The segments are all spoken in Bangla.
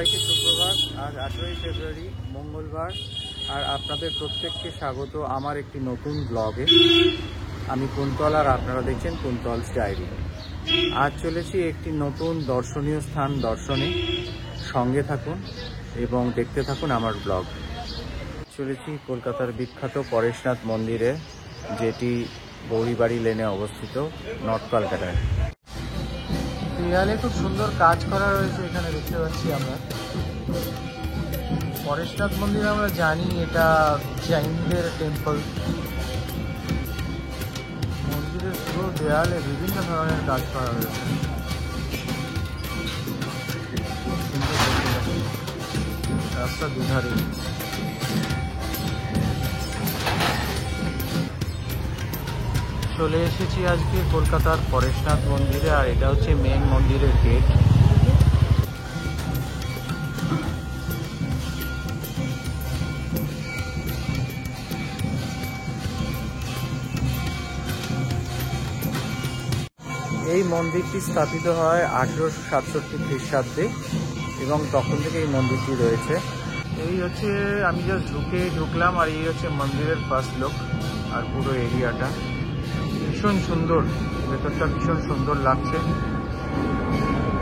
সবাইকে সুপ্রভাত। আজ 18ই ফেব্রুয়ারি মঙ্গলবার, আর আপনাদের প্রত্যেককে স্বাগত আমার একটি নতুন ব্লগে। আমি কুন্তল, আর আপনারা দেখছেন কুন্তলস ডায়েরি। আজ চলেছি একটি নতুন দর্শনীয় স্থান দর্শনে। সঙ্গে থাকুন এবং দেখতে থাকুন আমার ব্লগ। চলেছি কলকাতার বিখ্যাত পরেশনাথ মন্দিরে, যেটি গৌরীবাড়ি লেনে অবস্থিত, নর্থ কলকাতায়। দেয়ালে খুব সুন্দর কাজ করা রয়েছে, এখানে দেখতে পাচ্ছি আমরা। পরেশনাথ মন্দির আমরা জানি এটা জৈনদের টেম্পল। মন্দিরের পুরো দেয়ালে বিভিন্ন ধরনের কাজ করা রয়েছে, খুব সুন্দর দেখতে। রাস্তা দুধারে চলে এসেছি আজকে কলকাতার পরেশনাথ মন্দিরে, আর এটা হচ্ছে মেন মন্দিরের গেট। এই মন্দিরটি স্থাপিত হয় 1867 খ্রিস্টাব্দে, এবং তখন থেকে এই মন্দিরটি রয়েছে। এই হচ্ছে, আমি জাস্ট ঢুকলাম, আর এই হচ্ছে মন্দিরের ফার্স্ট লুক। আর পুরো এরিয়াটা ভীষণ সুন্দর, ভেতরটা ভীষণ সুন্দর লাগছে।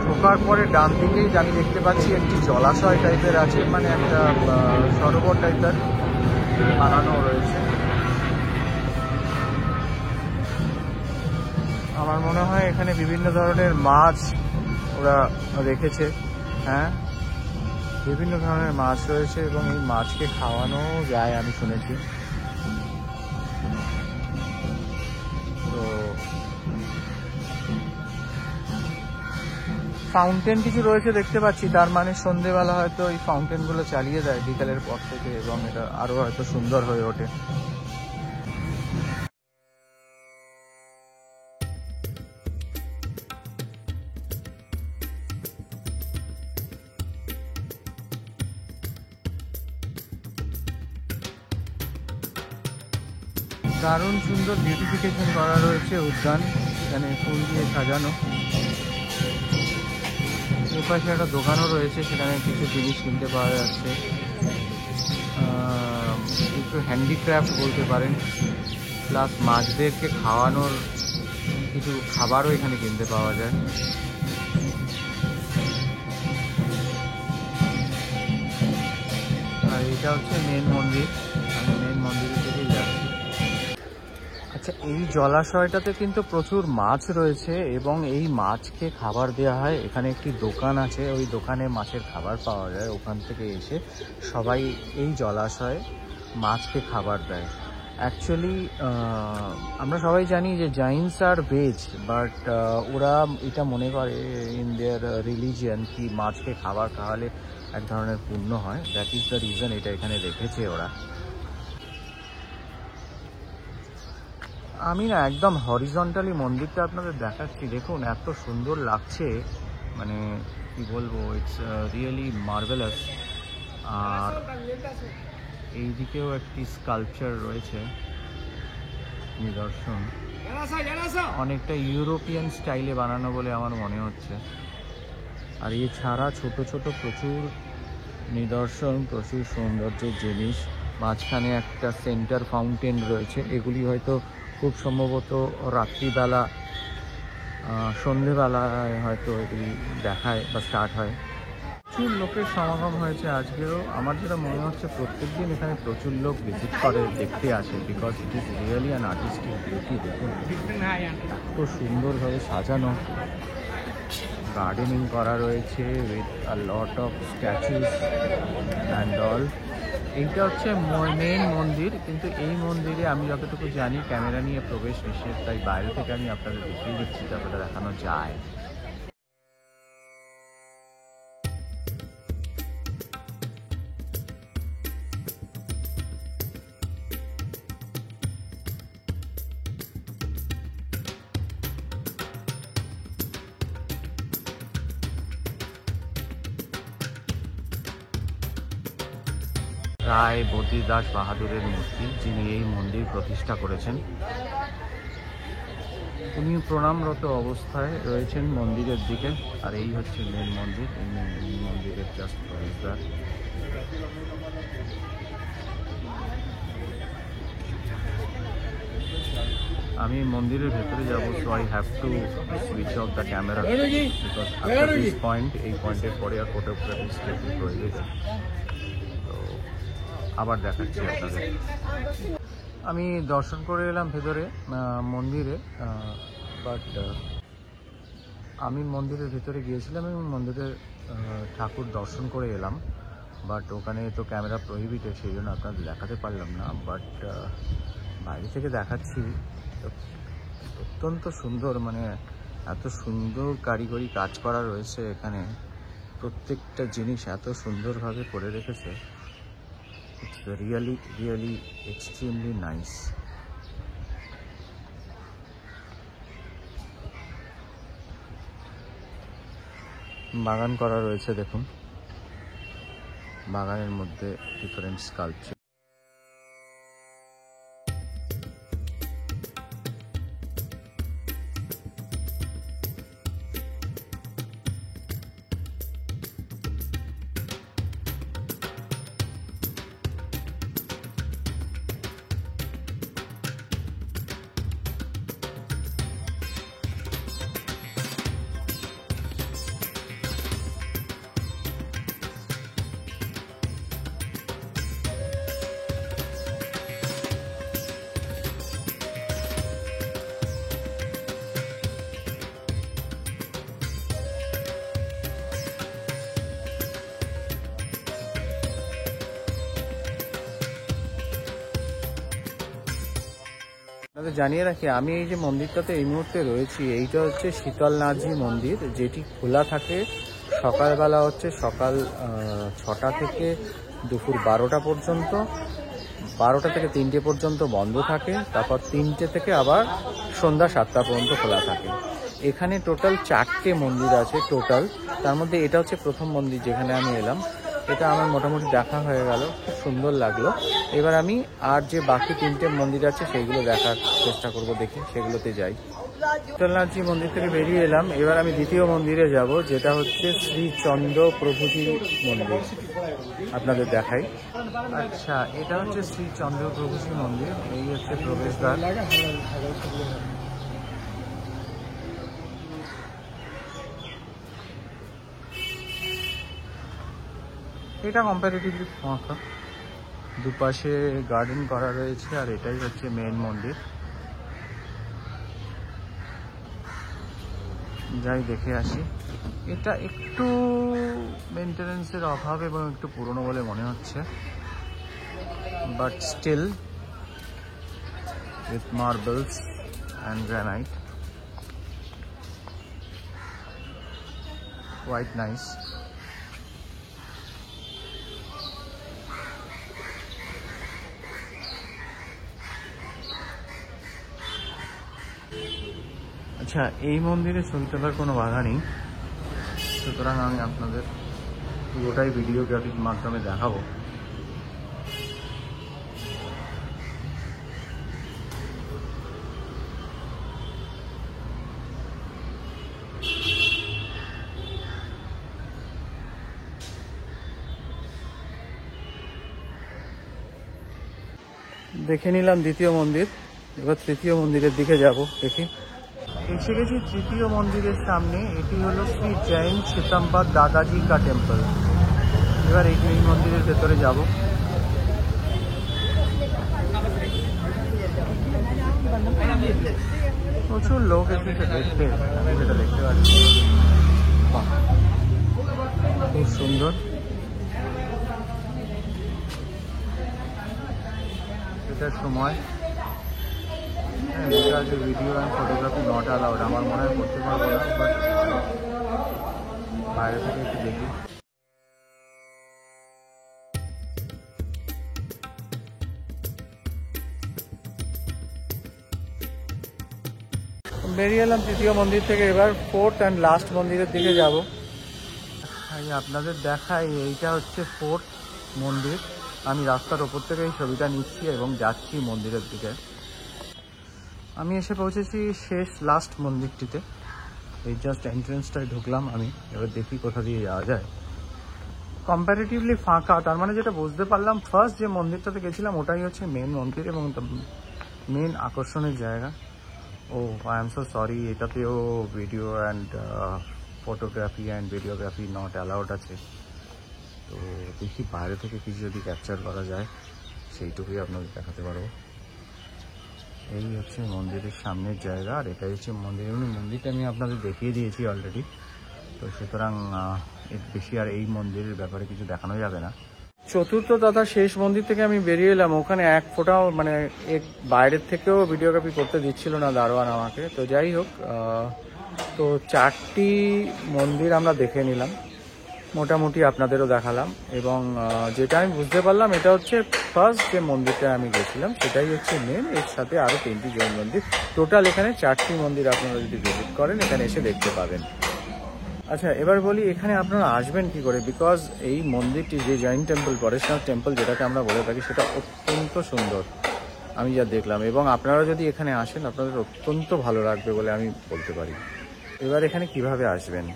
ঢোকার পরে ডান দিকেই আমি দেখতে পাচ্ছি একটি জলাশয় টাইপের আছে, মানে একটা সরোবর টাইপের বানানো রয়েছে। আমার মনে হয় এখানে বিভিন্ন ধরনের মাছ ওরা রেখেছে। হ্যাঁ, বিভিন্ন ধরনের মাছ রয়েছে এবং এই মাছকে খাওয়ানো যায় আমি শুনেছি। তো ফাউন্টেন কিছু রয়েছে দেখতে পাচ্ছি, তার মানে সন্ধেবেলা হয়তো এই ফাউন্টেনগুলো চালিয়ে দেয় বিকালের পর থেকে, এবং এটা আরো হয়তো সুন্দর হয়ে ওঠে। দারুণ সুন্দর বিউটিফিকেশন করা রয়েছে উদ্যান, এখানে ফুল দিয়ে সাজানো। এপাশে একটা দোকানও রয়েছে, সেখানে কিছু জিনিস কিনতে পাওয়া যাচ্ছে, একটু হ্যান্ডিক্রাফট বলতে পারেন। প্লাস মাছদেরকে খাওয়ানোর কিছু খাবারও এখানে কিনতে পাওয়া যায়। আর এটা হচ্ছে মেন মন্দির, আমি মেন মন্দিরের দিকেই যাচ্ছি। আচ্ছা, এই জলাশয়টাতে কিন্তু প্রচুর মাছ রয়েছে, এবং এই মাছকে খাবার দেওয়া হয়। এখানে একটি দোকান আছে, ওই দোকানে মাছের খাবার পাওয়া যায়। ওখান থেকে এসে সবাই এই জলাশয়ে মাছকে খাবার দেয়। অ্যাকচুয়ালি আমরা সবাই জানি যে জৈনস আর ভেজ, বাট ওরা এটা মনে করে ইন দেয়ার রিলিজিয়ান কি মাছকে খাবার খাওয়ালে এক ধরনের পুণ্য হয়। দ্যাট ইজ দ্য রিজন এটা এখানে রেখেছে ওরা। আমি না একদম হরিজন্টালি মন্দিরটা আপনাদের দেখাচ্ছি, দেখুন এত সুন্দর লাগছে, মানে কি বলবো, ইটস রিয়েলি মার্ভেলাস। আর এইদিকেও একটি স্কাল্পচার রয়েছে, নিদর্শন, অনেকটা ইউরোপিয়ান স্টাইলে বানানো বলে আমার মনে হচ্ছে। আর এছাড়া ছোট ছোট প্রচুর নিদর্শন, প্রচুর সৌন্দর্যের জিনিস। মাঝখানে একটা সেন্টার ফাউন্টেন রয়েছে। এগুলি হয়তো খুব সম্ভবত রাত্রিবেলা, সন্ধেবেলায় হয়তো এগুলি দেখায় বা স্টার্ট হয়। প্রচুর লোকের সমাগম হয়েছে আজকেও। আমার যেটা মনে হচ্ছে প্রত্যেক দিন এখানে প্রচুর লোক ভিজিট করে, দেখতে আসে, because it is really an artistic beauty. দেখুন এত সুন্দরভাবে সাজানো, গার্ডেনিং করা রয়েছে with a lot of statues and all. এইটা হচ্ছে মেন মন্দির, কিন্তু এই মন্দিরে আমি যতটুকু জানি ক্যামেরা নিয়ে প্রবেশ নিষেধ, তাই বাইরে থেকে আমি আপনাদের দেখিয়ে দিচ্ছি যতটা দেখানো যায়। রায় বদ্রীদাস বাহাদুরের মূর্তি, যিনি এই মন্দির প্রতিষ্ঠা করেছেন। উনি প্রণামরত অবস্থায় রয়েছেন মন্দিরের দিকে। আর এই হচ্ছে মেন মন্দির, এই মন্দিরের জাস্ট প্রবেশদ্বার। আমি মন্দিরের ভেতরে যাব, so I have to switch off the camera because after this point, এই পয়েন্টের পরে আর ফটোগ্রাফি স্ট্রিক্টলি প্রহিবিটেড। তো আবার দেখাচ্ছি আপনাদের। আমি দর্শন করে এলাম ভেতরে মন্দিরে, বাট আমি মন্দিরের ভেতরে গিয়েছিলাম এবং মন্দিরের ঠাকুর দর্শন করে এলাম, বাট ওখানে তো ক্যামেরা প্রহিবিটেড, সেই জন্য আপনাদের দেখাতে পারলাম না। বাট বাইরে থেকে দেখাচ্ছি, অত্যন্ত সুন্দর, মানে এত সুন্দর কারিগরি কাজ করা রয়েছে এখানে, প্রত্যেকটা জিনিস এত সুন্দরভাবে করে রেখেছে। It's really really extremely nice. বাগান করা রয়েছে, দেখুন বাগানের মধ্যে ডিফারেন্ট স্কাল্পচার। আপনাদের জানিয়ে রাখি, আমি এই যে মন্দিরটাতে এই মুহূর্তে রয়েছি, এইটা হচ্ছে শীতলনাথজি মন্দির, যেটি খোলা থাকে সকালবেলা হচ্ছে সকাল 6টা থেকে দুপুর 12টা পর্যন্ত, 12টা থেকে 3টে পর্যন্ত বন্ধ থাকে, তারপর 3টে থেকে আবার সন্ধ্যা 7টা পর্যন্ত খোলা থাকে। এখানে টোটাল 4টে মন্দির আছে টোটাল, তার মধ্যে এটা হচ্ছে প্রথম মন্দির যেখানে আমি এলাম। এটা আমার মোটামুটি দেখা হয়ে গেল, খুব সুন্দর লাগলো। এবার আমি আর যে বাকি 3টে মন্দির আছে সেইগুলো দেখার চেষ্টা করব, দেখি সেগুলোতে যাই। শীতলনাথজি মন্দির থেকে বেরিয়ে এলাম, এবার আমি দ্বিতীয় মন্দিরে যাব, যেটা হচ্ছে শ্রী চন্দ্র প্রভুজি মন্দির, আপনাদের দেখাই। আচ্ছা, এটা হচ্ছে শ্রী চন্দ্র প্রভুজি মন্দির, এই হচ্ছে প্রবেশদ্বার। এটা কম্পারেটিভলি ফাঁকা, দুপাশে গার্ডেন করা রয়েছে, আর এটাই হচ্ছে মেন মন্দির। যাই দেখে আসি। এটা একটু মেনটেনেন্সের অভাব এবং একটু পুরনো বলে মনে হচ্ছে, but still with marbles and granite, quite nice. আচ্ছা, এই মন্দিরে ছবি তোলার কোনো বাধা নেই, সুতরাং আমি আপনাদের পুরোটাই ভিডিওগ্রাফির মাধ্যমে দেখাবো। দেখে নিলাম দ্বিতীয় মন্দির, এবার তৃতীয় মন্দিরের দিকে যাব, দেখি। এসে গেছি তৃতীয় মন্দিরের সামনে, এটি হলো শ্রী জৈন শ্বেতাম্বর দাদাজি কা টেম্পল। এবার এই মন্দিরের ভেতরে যাব। প্রচুর লোক এসেছে দেখতে, আমি যেটা দেখতে পাচ্ছি। খুব সুন্দর। এটার সময় লেখা আছে video and photography not allowed, আমার মনে হয় করতে পারবো না, বাট বাইরে থেকে একটু দেখি। বেরিয়ে এলাম তৃতীয় মন্দির থেকে, এবার ফোর্থ অ্যান্ড লাস্ট মন্দিরের দিকে যাব। আপনাদের দেখাই, এইটা হচ্ছে ফোর্থ মন্দির। আমি রাস্তার ওপর থেকে এই ছবিটা নিচ্ছি এবং যাচ্ছি মন্দিরের দিকে। আমি এসে পৌঁছেছি শেষ লাস্ট মন্দিরটিতে। এই জাস্ট এন্ট্রেন্সটায় ঢুকলাম আমি, এবার দেখি কোথা দিয়ে যাওয়া যায়। কম্প্যারেটিভলি ফাঁকা, তার মানে যেটা বুঝতে পারলাম ফার্স্ট যে মন্দিরটাতে গেছিলাম ওটাই হচ্ছে মেন মন্দির এবং মেন আকর্ষণের জায়গা। ও আই এম সো সরি, এটাতেও video and photography and videography not allowed আছে। তো দেখি বাইরে থেকে কিছু যদি ক্যাপচার করা যায় সেইটুকুই আপনাদের দেখাতে পারবো। এই হচ্ছে মন্দিরের সামনের জায়গা, আর এটাই হচ্ছে মন্দির। এমনি মন্দিরটা আমি আপনাদের দেখিয়ে দিয়েছি অলরেডি, তো সুতরাং এর বেশি আর এই মন্দিরের ব্যাপারে কিছু দেখানো যাবে না। চতুর্থ তথা শেষ মন্দির থেকে আমি বেরিয়ে এলাম। ওখানে এক ফোঁটাও মানে বাইরের থেকেও ভিডিওগ্রাফি করতে দিচ্ছিল না দারোয়ান আমাকে। তো যাই হোক, তো 4টি মন্দির আমরা দেখে নিলাম, মোটামুটি আপনাদেরও দেখালাম। এবং যেটা আমি বুঝতে পারলাম এটা হচ্ছে ফার্স্ট যে মন্দিরটা আমি গেছিলাম সেটাই হচ্ছে মেন, এর সাথে আরও 3টি জৈন মন্দির। টোটাল এখানে 4টি মন্দির আপনারা যদি ভিজিট করেন এখানে এসে দেখতে পাবেন। আচ্ছা, এবার বলি এখানে আপনারা আসবেন কি করে। বিকজ এই মন্দিরটি যে জৈন টেম্পল, পরেশনাথ টেম্পল যেটাকে আমরা বলে থাকি, সেটা অত্যন্ত সুন্দর আমি যা দেখলাম। এবং আপনারা যদি এখানে আসেন আপনাদের অত্যন্ত ভালো লাগবে বলে আমি বলতে পারি। এবার এখানে কিভাবে আসবেন,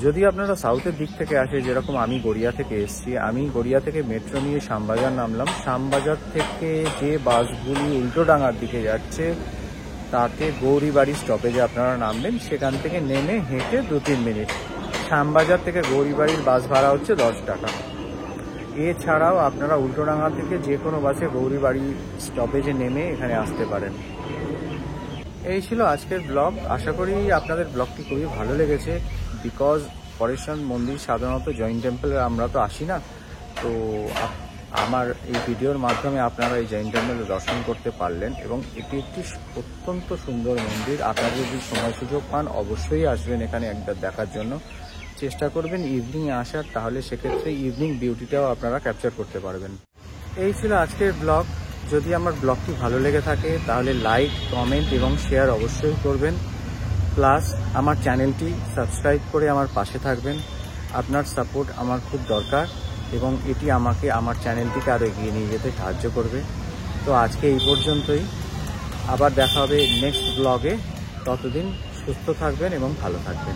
যদি আপনারা সাউথের দিক থেকে আসে, যেরকম আমি গড়িয়া থেকে এসেছি, আমি গড়িয়া থেকে মেট্রো নিয়ে শ্যামবাজার নামলাম। শ্যামবাজার থেকে যে বাসগুলি উল্টোডাঙার দিকে যাচ্ছে তাতে গৌরীবাড়ি স্টপেজে আপনারা নামবেন। সেখান থেকে নেমে হেঁটে 2-3 মিনিট। শ্যামবাজার থেকে গৌরীবাড়ির বাস ভাড়া হচ্ছে 10 টাকা। এছাড়াও আপনারা উল্টোডাঙা থেকে যে কোনো বাসে গৌরীবাড়ি স্টপেজে নেমে এখানে আসতে পারেন। এই ছিল আজকের ব্লগ। আশা করি আপনাদের ব্লগটি খুবই ভালো লেগেছে। বিকজ পরেশনাথ মন্দির সাধারণত জৈন টেম্পলে আমরা তো আসি না, তো আমার এই ভিডিওর মাধ্যমে আপনারা এই জৈন টেম্পলে দর্শন করতে পারলেন। এবং এটি একটি অত্যন্ত সুন্দর মন্দির। আপনারা যদি সময় সুযোগ পান অবশ্যই আসবেন এখানে একবার দেখার জন্য। চেষ্টা করবেন ইভিনিংয়ে আসার, তাহলে সেক্ষেত্রে ইভিনিং বিউটিটাও আপনারা ক্যাপচার করতে পারবেন। এই ছিল আজকের ব্লগ। যদি আমার ব্লগটি ভালো লেগে থাকে তাহলে লাইক, কমেন্ট এবং শেয়ার অবশ্যই করবেন। প্লাস আমার চ্যানেলটি সাবস্ক্রাইব করে আমার পাশে থাকবেন। আপনার সাপোর্ট আমার খুব দরকার এবং এটি আমাকে আমার চ্যানেলটিকে আরও এগিয়ে নিয়ে যেতে সাহায্য করবে। তো আজকে এই পর্যন্তই, আবার দেখা হবে নেক্সট ব্লগে। ততদিন সুস্থ থাকবেন এবং ভালো থাকবেন।